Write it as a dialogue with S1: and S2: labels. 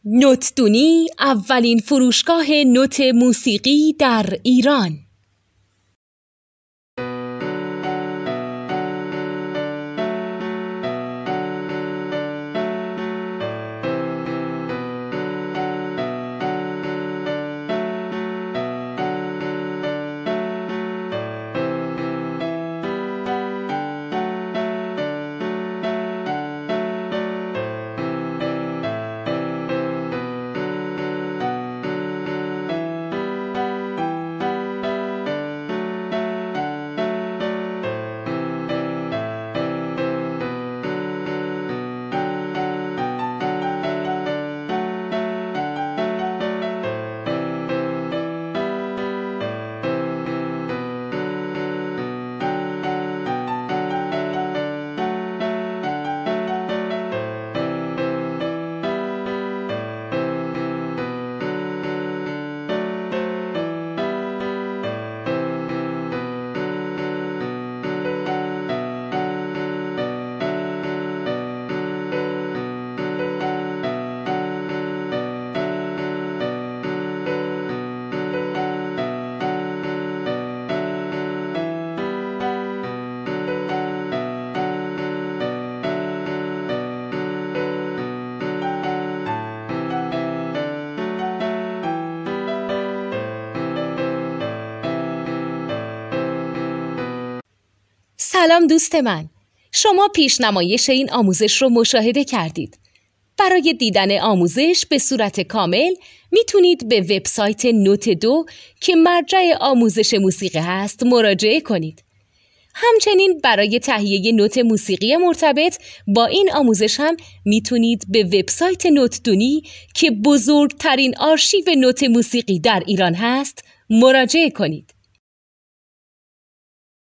S1: نوتدونی اولین فروشگاه نوت موسیقی در ایران. سلام دوست من، شما پیشنمایش این آموزش رو مشاهده کردید. برای دیدن آموزش به صورت کامل میتونید به وبسایت نوت 2 که مرجع آموزش موسیقی هست مراجعه کنید. همچنین برای تهیه نوت موسیقی مرتبط با این آموزش هم میتونید به وبسایت نوتدونی که بزرگترین آرشیو نوت موسیقی در ایران هست مراجعه کنید.